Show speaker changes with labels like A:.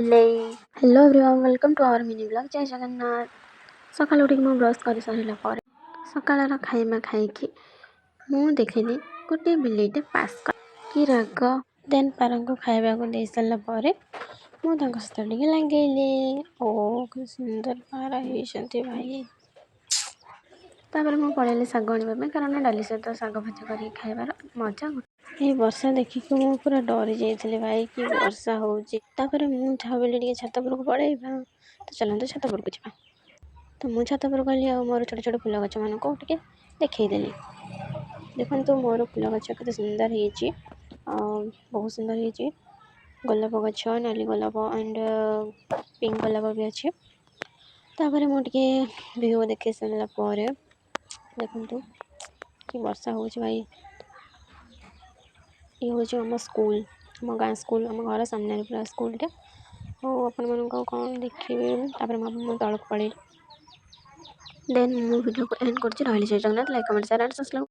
A: Hello everyone welcome to our mini blog जय जगन्नाथ। सकाल उठ ब्रश कर सारा सकाल खाइबा खाई देखिली गोटे बिलेटे पास कि राग देन पार को खाइबा को दे सारा सहित लगेली ओ कि सुंदर पारा होती भाई। तापर मुझे पड़ेली शाग आने कारण डाली सहित शाग भजा कर खाइबार मजा। ये वर्षा देखिक मु पूरा डरी जाइए भाई कि वर्षा होची। तापर मु भाविली छात उपरको पड़ेबा तो चलते छात उपरको जावा। तो मु छात उपर गली आ मोर छोट छोट फूल गछ मान टे देखईदेली। देखो मोर फूल गछ के सुंदर होती बहुत सुंदर होती गोलाप गछ नाली गोलाप एंड पिंक गोलाप भी अच्छे। तापर मुझे व्यू देखे सारापर देखु कि वर्षा हो भाई। ये हूँ आम स्कूल आम गाँ स्कूल आम घर सामने पूरा स्कूलटा आपण मन कौन देखिए मुझे तौक पड़े देन मु वीडियो को एंड कर Jagannath like comment share and subscribe.